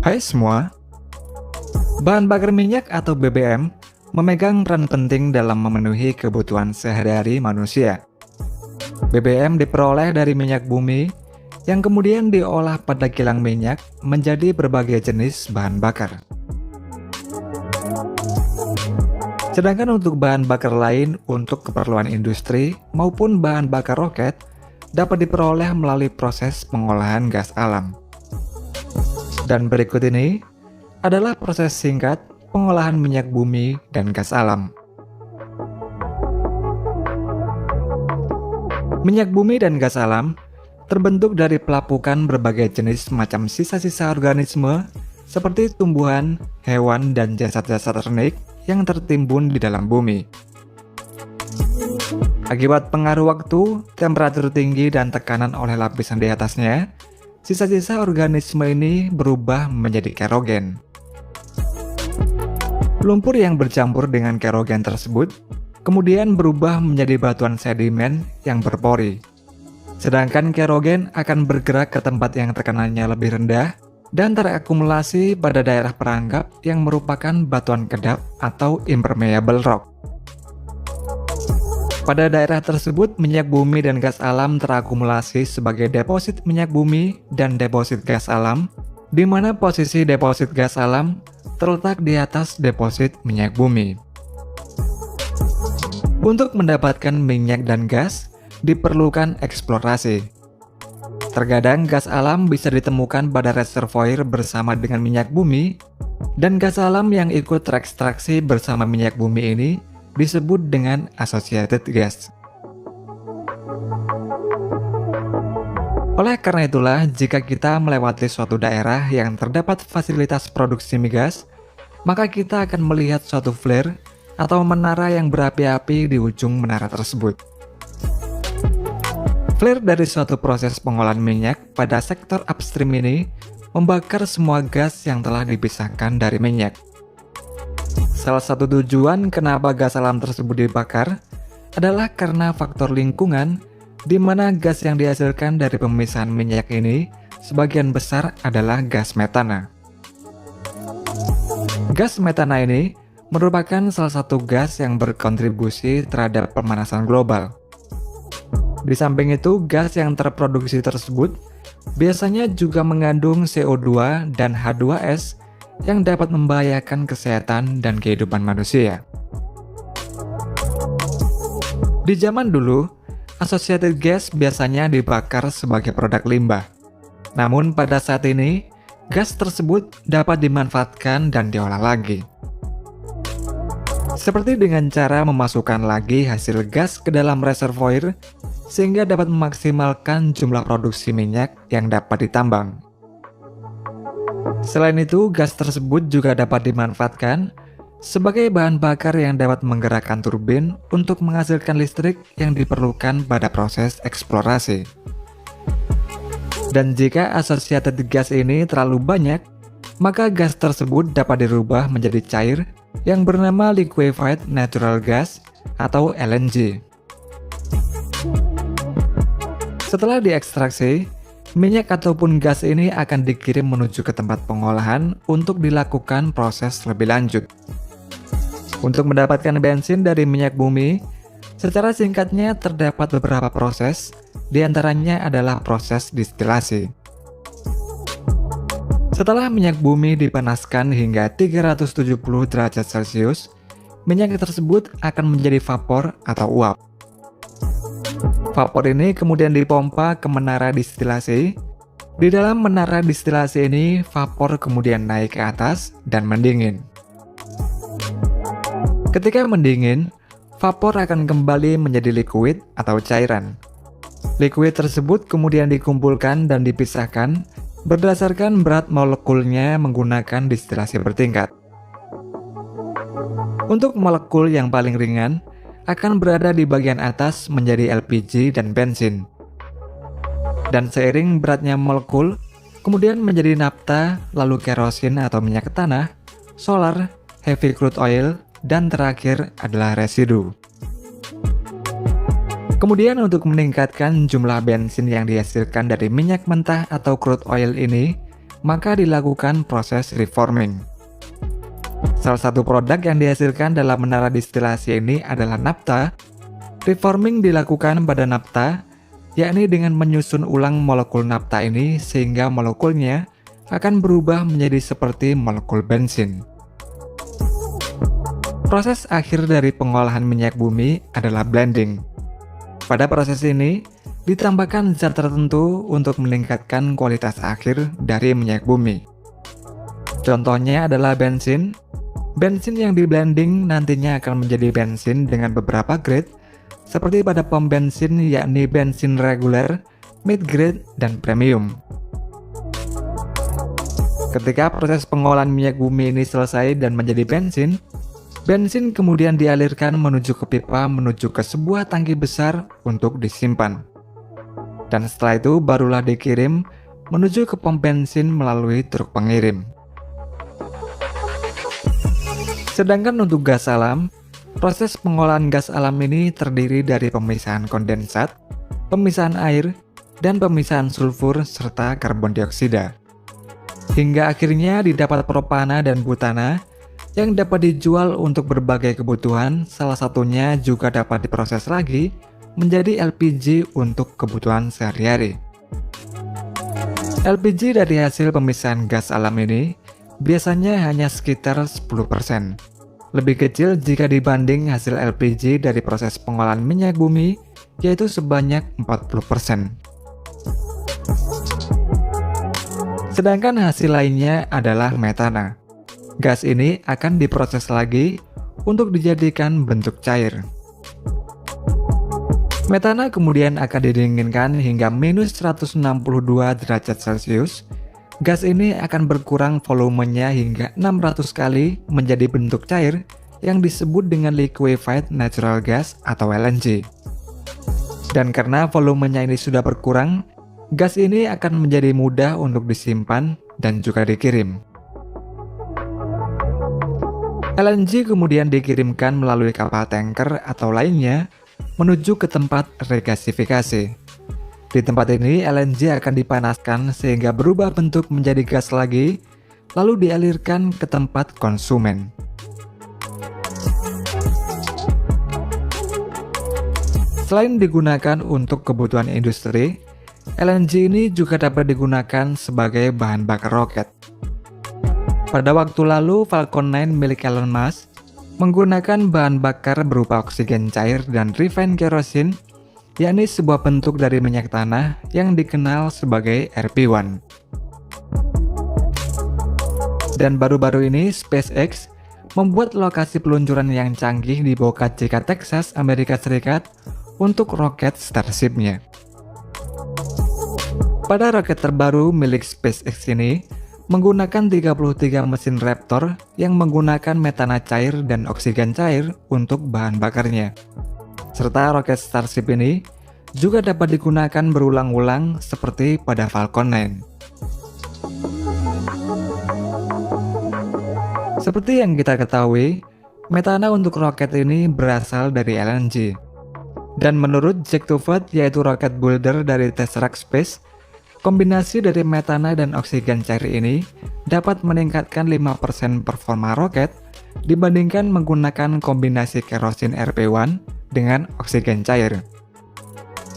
Hai semua, bahan bakar minyak atau BBM memegang peran penting dalam memenuhi kebutuhan sehari-hari manusia. BBM diperoleh dari minyak bumi yang kemudian diolah pada kilang minyak menjadi berbagai jenis bahan bakar. Sedangkan untuk bahan bakar lain untuk keperluan industri maupun bahan bakar roket dapat diperoleh melalui proses pengolahan gas alam. Dan berikut ini adalah proses singkat pengolahan minyak bumi dan gas alam. Minyak bumi dan gas alam terbentuk dari pelapukan berbagai jenis macam sisa-sisa organisme seperti tumbuhan, hewan, dan jasad-jasad organik yang tertimbun di dalam bumi. Akibat pengaruh waktu, temperatur tinggi, dan tekanan oleh lapisan di atasnya, sisa-sisa organisme ini berubah menjadi kerogen. Lumpur yang bercampur dengan kerogen tersebut kemudian berubah menjadi batuan sedimen yang berpori. Sedangkan kerogen akan bergerak ke tempat yang tekanannya lebih rendah dan terakumulasi pada daerah perangkap yang merupakan batuan kedap atau impermeable rock. Pada daerah tersebut, minyak bumi dan gas alam terakumulasi sebagai deposit minyak bumi dan deposit gas alam, di mana posisi deposit gas alam terletak di atas deposit minyak bumi. Untuk mendapatkan minyak dan gas, diperlukan eksplorasi. Terkadang gas alam bisa ditemukan pada reservoir bersama dengan minyak bumi, dan gas alam yang ikut terekstraksi bersama minyak bumi ini disebut dengan associated gas. Oleh karena itulah, jika kita melewati suatu daerah yang terdapat fasilitas produksi migas, maka kita akan melihat suatu flare atau menara yang berapi-api di ujung menara tersebut. Flare dari suatu proses pengolahan minyak pada sektor upstream ini membakar semua gas yang telah dipisahkan dari minyak. Salah satu tujuan kenapa gas alam tersebut dibakar adalah karena faktor lingkungan, di mana gas yang dihasilkan dari pemisahan minyak ini sebagian besar adalah gas metana. Gas metana ini merupakan salah satu gas yang berkontribusi terhadap pemanasan global. Di samping itu, gas yang terproduksi tersebut biasanya juga mengandung CO2 dan H2S yang dapat membahayakan kesehatan dan kehidupan manusia. Di zaman dulu, associated gas biasanya dibakar sebagai produk limbah. Namun pada saat ini, gas tersebut dapat dimanfaatkan dan diolah lagi. Seperti dengan cara memasukkan lagi hasil gas ke dalam reservoir, sehingga dapat memaksimalkan jumlah produksi minyak yang dapat ditambang. Selain itu, gas tersebut juga dapat dimanfaatkan sebagai bahan bakar yang dapat menggerakkan turbin untuk menghasilkan listrik yang diperlukan pada proses eksplorasi. Dan jika associated gas ini terlalu banyak, maka gas tersebut dapat dirubah menjadi cair yang bernama liquefied natural gas atau LNG. Setelah diekstraksi, minyak ataupun gas ini akan dikirim menuju ke tempat pengolahan untuk dilakukan proses lebih lanjut. Untuk mendapatkan bensin dari minyak bumi, secara singkatnya terdapat beberapa proses, diantaranya adalah proses distilasi. Setelah minyak bumi dipanaskan hingga 370 derajat Celcius, minyak tersebut akan menjadi vapor atau uap. Vapor ini kemudian dipompa ke menara distilasi. Di dalam menara distilasi ini, vapor kemudian naik ke atas dan mendingin. Ketika mendingin, vapor akan kembali menjadi liquid atau cairan. Liquid tersebut kemudian dikumpulkan dan dipisahkan berdasarkan berat molekulnya menggunakan distilasi bertingkat. Untuk molekul yang paling ringan, akan berada di bagian atas menjadi LPG dan bensin. Dan seiring beratnya molekul, kemudian menjadi nafta, lalu kerosin atau minyak tanah, solar, heavy crude oil, dan terakhir adalah residu. Kemudian untuk meningkatkan jumlah bensin yang dihasilkan dari minyak mentah atau crude oil ini, maka dilakukan proses reforming. Salah satu produk yang dihasilkan dalam menara distilasi ini adalah nafta. Reforming dilakukan pada nafta, yakni dengan menyusun ulang molekul nafta ini sehingga molekulnya akan berubah menjadi seperti molekul bensin. Proses akhir dari pengolahan minyak bumi adalah blending. Pada proses ini, ditambahkan zat tertentu untuk meningkatkan kualitas akhir dari minyak bumi. Contohnya adalah bensin. Bensin yang di-blending nantinya akan menjadi bensin dengan beberapa grade, seperti pada pom bensin yakni bensin reguler, mid grade, dan premium. Ketika proses pengolahan minyak bumi ini selesai dan menjadi bensin, bensin kemudian dialirkan menuju ke pipa menuju ke sebuah tangki besar untuk disimpan. Dan setelah itu barulah dikirim menuju ke pom bensin melalui truk pengirim. Sedangkan untuk gas alam, proses pengolahan gas alam ini terdiri dari pemisahan kondensat, pemisahan air, dan pemisahan sulfur serta karbon dioksida. Hingga akhirnya didapat propana dan butana yang dapat dijual untuk berbagai kebutuhan, salah satunya juga dapat diproses lagi menjadi LPG untuk kebutuhan sehari-hari. LPG dari hasil pemisahan gas alam ini biasanya hanya sekitar 10%. Lebih kecil jika dibanding hasil LPG dari proses pengolahan minyak bumi, yaitu sebanyak 40%. Sedangkan hasil lainnya adalah metana. Gas ini akan diproses lagi untuk dijadikan bentuk cair. Metana kemudian akan didinginkan hingga minus 162 derajat Celcius. Gas ini akan berkurang volumenya hingga 600 kali menjadi bentuk cair yang disebut dengan liquefied natural gas atau LNG. Dan karena volumenya ini sudah berkurang, gas ini akan menjadi mudah untuk disimpan dan juga dikirim. LNG kemudian dikirimkan melalui kapal tanker atau lainnya menuju ke tempat regasifikasi. Di tempat ini LNG akan dipanaskan sehingga berubah bentuk menjadi gas lagi, lalu dialirkan ke tempat konsumen. Selain digunakan untuk kebutuhan industri, LNG ini juga dapat digunakan sebagai bahan bakar roket. Pada waktu lalu, Falcon 9 milik Elon Musk menggunakan bahan bakar berupa oksigen cair dan refined kerosene, yakni sebuah bentuk dari minyak tanah yang dikenal sebagai RP1. Dan baru-baru ini SpaceX membuat lokasi peluncuran yang canggih di Boca Chica, Texas, Amerika Serikat untuk roket Starship-nya. Pada roket terbaru milik SpaceX ini menggunakan 33 mesin Raptor yang menggunakan metana cair dan oksigen cair untuk bahan bakarnya. Serta roket Starship ini juga dapat digunakan berulang-ulang seperti pada Falcon 9. Seperti yang kita ketahui, metana untuk roket ini berasal dari LNG. Dan menurut Jack Tufot, yaitu rocket builder dari Tesseract Space, kombinasi dari metana dan oksigen cair ini dapat meningkatkan 5% performa roket dibandingkan menggunakan kombinasi kerosin RP1 dengan oksigen cair.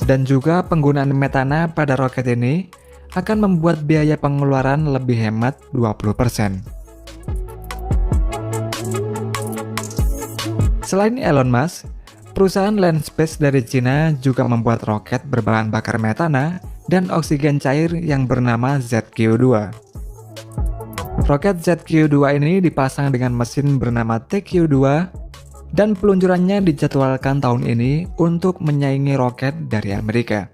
Dan juga penggunaan metana pada roket ini akan membuat biaya pengeluaran lebih hemat 20%. Selain Elon Musk, perusahaan Landspace dari Cina juga membuat roket berbahan bakar metana dan oksigen cair yang bernama ZQ-2. Roket ZQ-2 ini dipasang dengan mesin bernama TQ-2 dan peluncurannya dijadwalkan tahun ini untuk menyaingi roket dari Amerika.